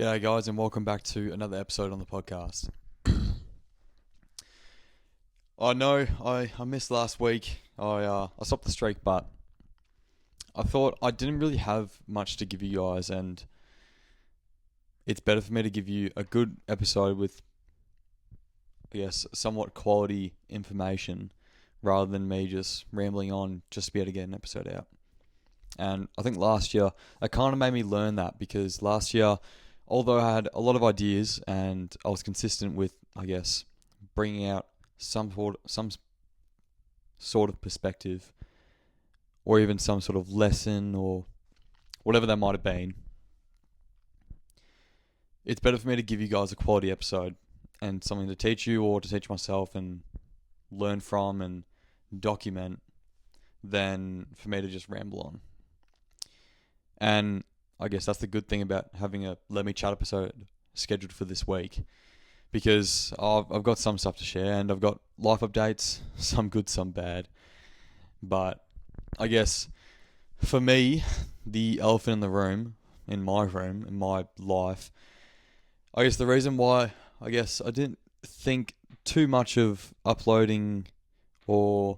G'day guys and welcome back to another episode on the podcast. I know I missed last week. I stopped the streak, but I thought I didn't really have much to give you guys, and it's better for me to give you a good episode with, I guess, somewhat quality information rather than me just rambling on just to be able to get an episode out. And I think last year, it kind of made me learn that, because last year, although I had a lot of ideas and I was consistent with, I guess, bringing out some sort of perspective or even some sort of lesson or whatever that might have been, it's better for me to give you guys a quality episode and something to teach you or to teach myself and learn from and document than for me to just ramble on. And I guess that's the good thing about having a Let Me Chat episode scheduled for this week, because I've got some stuff to share and I've got life updates, some good, some bad. But I guess for me, the elephant in the room, in my life, I guess the reason why I didn't think too much of uploading or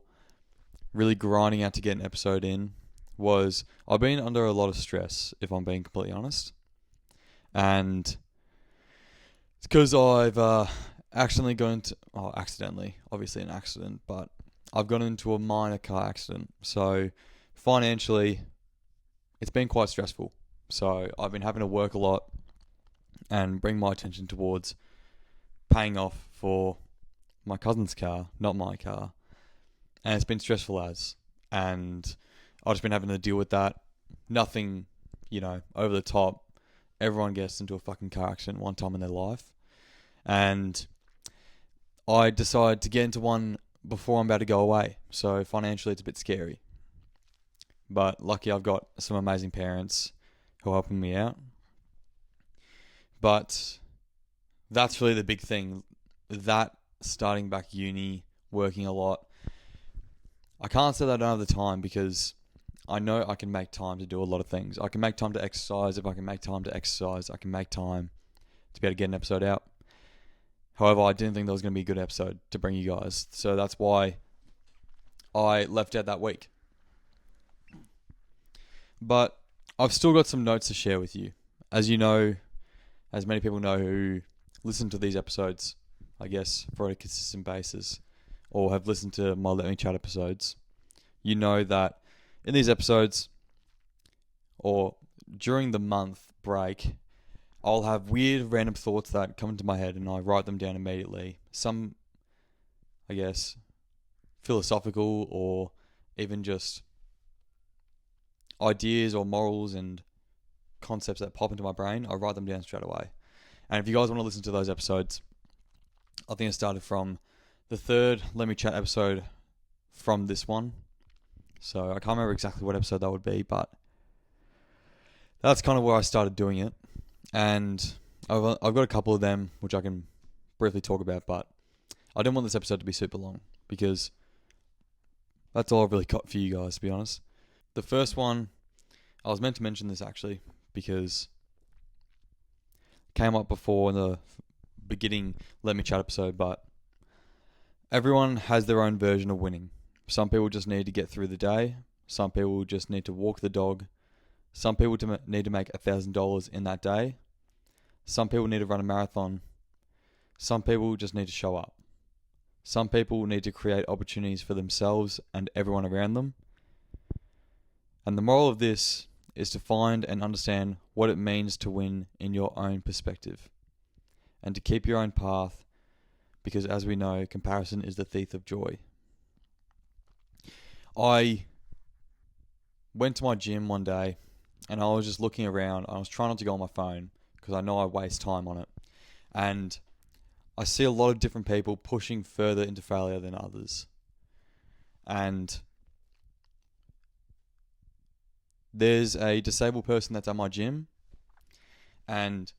really grinding out to get an episode in was I've been under a lot of stress, if I'm being completely honest. And it's because I've accidentally, obviously an accident, but I've gotten into a minor car accident. So financially, it's been quite stressful. So I've been having to work a lot and bring my attention towards paying off for my cousin's car, not my car. And it's been stressful and I've just been having to deal with that. Nothing, over the top. Everyone gets into a fucking car accident one time in their life. And I decided to get into one before I'm about to go away. So financially, it's a bit scary. But lucky I've got some amazing parents who are helping me out. But that's really the big thing. That starting back uni, working a lot. I can't say that I don't have the time, because I know I can make time to do a lot of things. I can make time to exercise. If I can make time to exercise, I can make time to be able to get an episode out. However, I didn't think that was going to be a good episode to bring you guys. So that's why I left out that week. But I've still got some notes to share with you. As you know, as many people know who listen to these episodes, I guess, for a consistent basis, or have listened to my Let Me Chat episodes, you know that in these episodes, or during the month break, I'll have weird random thoughts that come into my head and I write them down immediately. Some, I guess, philosophical or even just ideas or morals and concepts that pop into my brain, I write them down straight away. And if you guys want to listen to those episodes, I think it started from the third Let Me Chat episode from this one. So I can't remember exactly what episode that would be, but that's kind of where I started doing it. And I've got a couple of them which I can briefly talk about, but I didn't want this episode to be super long, because that's all I've really got for you guys, to be honest. The first one, I was meant to mention this actually, because it came up before in the beginning Let Me Chat episode, but everyone has their own version of winning. Some people just need to get through the day. Some people just need to walk the dog. Some people need to make $1,000 in that day. Some people need to run a marathon. Some people just need to show up. Some people need to create opportunities for themselves and everyone around them. And the moral of this is to find and understand what it means to win in your own perspective, and to keep your own path, because as we know, comparison is the thief of joy. I went to my gym one day and I was just looking around. I was trying not to go on my phone because I know I waste time on it. And I see a lot of different people pushing further into failure than others. And there's a disabled person that's at my gym and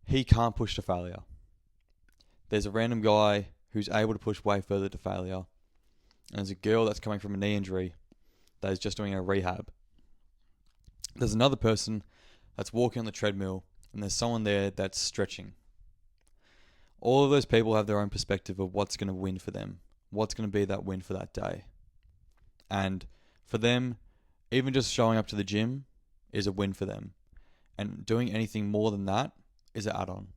he can't push to failure. There's a random guy who's able to push way further to failure. And there's a girl that's coming from a knee injury that is just doing a rehab. There's another person that's walking on the treadmill and there's someone there that's stretching. All of those people have their own perspective of what's going to win for them, what's going to be that win for that day. And for them, even just showing up to the gym is a win for them. And doing anything more than that is an add-on.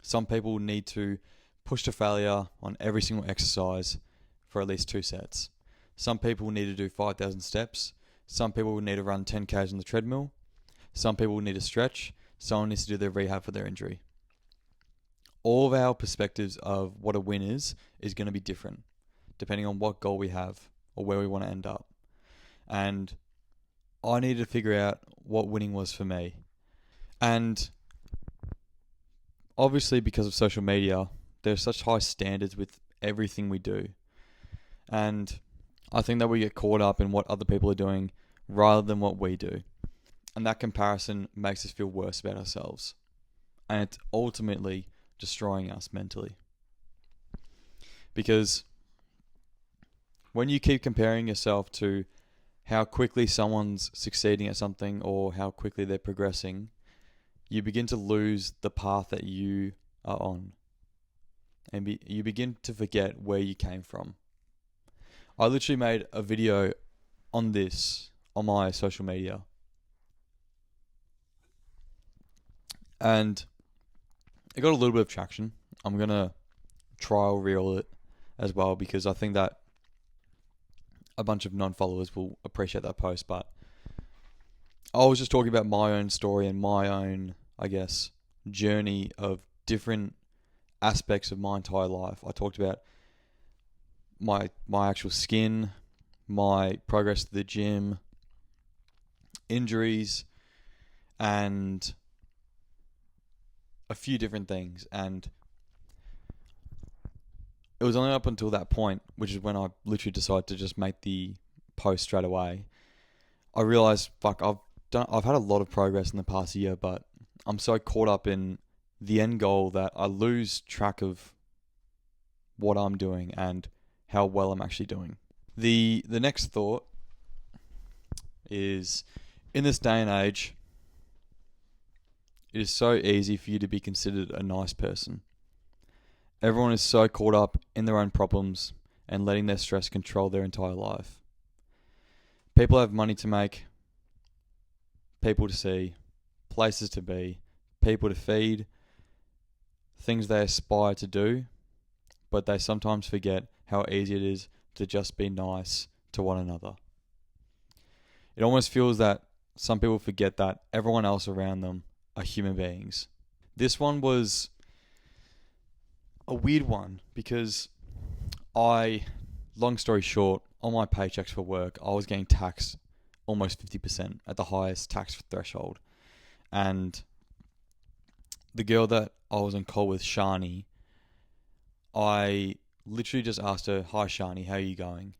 Some people need to push to failure on every single exercise for at least 2 sets. Some people need to do 5,000 steps. Some people will need to run 10 k's on the treadmill. Some people will need to stretch. Someone needs to do their rehab for their injury. All of our perspectives of what a win is going to be different, depending on what goal we have or where we want to end up. And I needed to figure out what winning was for me. And obviously, because of social media, there's such high standards with everything we do. And I think that we get caught up in what other people are doing rather than what we do. And that comparison makes us feel worse about ourselves. And it's ultimately destroying us mentally. Because when you keep comparing yourself to how quickly someone's succeeding at something or how quickly they're progressing, you begin to lose the path that you are on. And you begin to forget where you came from. I literally made a video on this on my social media. And it got a little bit of traction. I'm going to trial reel it as well because I think that a bunch of non-followers will appreciate that post. But I was just talking about my own story and my own, I guess, journey of different aspects of my entire life. I talked about my actual skin, my progress to the gym, injuries, and a few different things. And it was only up until that point, which is when I literally decided to just make the post straight away. I realized, I've had a lot of progress in the past year, but I'm so caught up in the end goal that I lose track of what I'm doing and how well I'm actually doing. The next thought is, in this day and age, it is so easy for you to be considered a nice person. Everyone is so caught up in their own problems and letting their stress control their entire life. People have money to make, people to see, places to be, people to feed, things they aspire to do, but they sometimes forget how easy it is to just be nice to one another. It almost feels that some people forget that everyone else around them are human beings. This one was a weird one because long story short, on my paychecks for work, I was getting taxed almost 50% at the highest tax threshold. And the girl that I was on call with, Shani, I literally just asked her, "Hi Shani, how are you going?"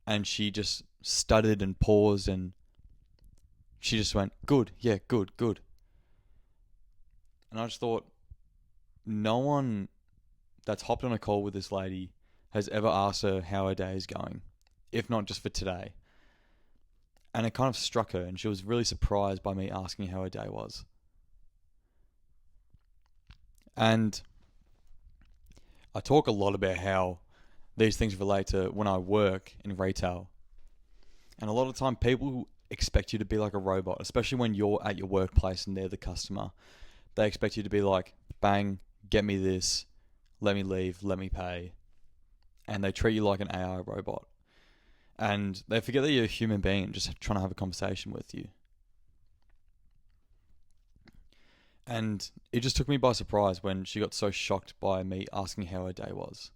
And she just stuttered and paused and she just went, "Good, yeah, good." And I just thought, no one that's hopped on a call with this lady has ever asked her how her day is going, if not just for today. And it kind of struck her, and she was really surprised by me asking how her day was. And I talk a lot about how these things relate to when I work in retail. And a lot of the time people expect you to be like a robot, especially when you're at your workplace and they're the customer. They expect you to be like, bang, get me this, let me leave, let me pay. And they treat you like an AI robot. And they forget that you're a human being just trying to have a conversation with you. And it just took me by surprise when she got so shocked by me asking how her day was.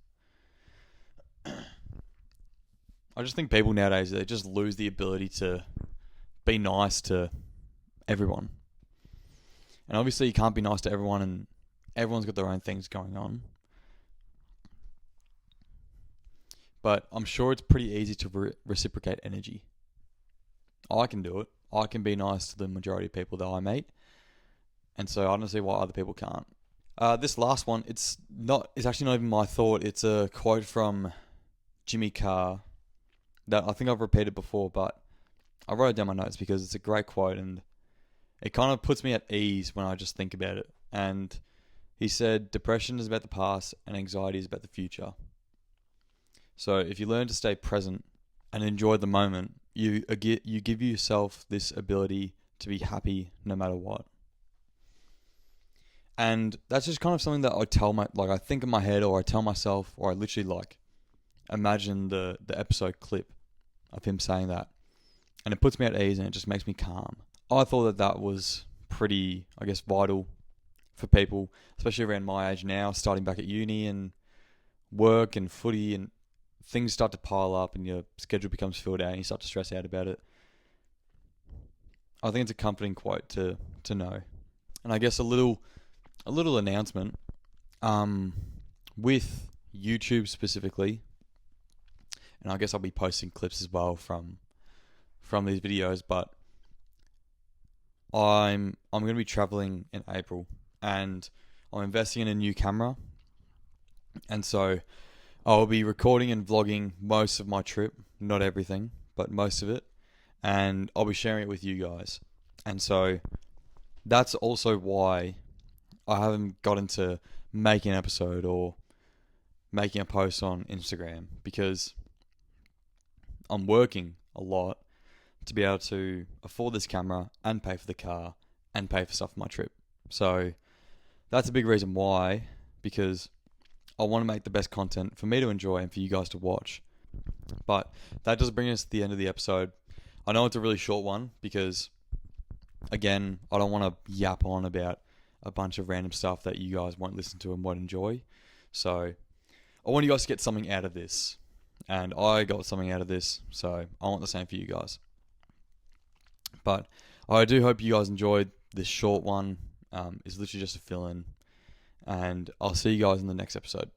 I just think people nowadays, they just lose the ability to be nice to everyone. And obviously you can't be nice to everyone, and everyone's got their own things going on. But I'm sure it's pretty easy to reciprocate energy. I can do it. I can be nice to the majority of people that I meet. And so I don't see why other people can't. This last one, it's actually not even my thought. It's a quote from Jimmy Carr that I think I've repeated before, but I wrote it down my notes because it's a great quote and it kind of puts me at ease when I just think about it. And he said, depression is about the past and anxiety is about the future. So if you learn to stay present and enjoy the moment, you give yourself this ability to be happy no matter what. And that's just kind of something that I think in my head, or I tell myself, or I literally imagine the episode clip of him saying that. And it puts me at ease and it just makes me calm. I thought that was pretty, I guess, vital for people, especially around my age now, starting back at uni and work and footy, and things start to pile up and your schedule becomes filled out and you start to stress out about it. I think it's a comforting quote to know. And I guess a little announcement, with YouTube specifically, and I guess I'll be posting clips as well from these videos, but I'm going to be traveling in April and I'm investing in a new camera, and so I'll be recording and vlogging most of my trip, not everything, but most of it, and I'll be sharing it with you guys. And so that's also why I haven't got into making an episode or making a post on Instagram, because I'm working a lot to be able to afford this camera and pay for the car and pay for stuff for my trip. So that's a big reason why, because I want to make the best content for me to enjoy and for you guys to watch. But that does bring us to the end of the episode. I know it's a really short one because, again, I don't want to yap on about a bunch of random stuff that you guys won't listen to and won't enjoy. So I want you guys to get something out of this. And I got something out of this, so I want the same for you guys. But I do hope you guys enjoyed this short one. It's literally just a fill-in. And I'll see you guys in the next episode.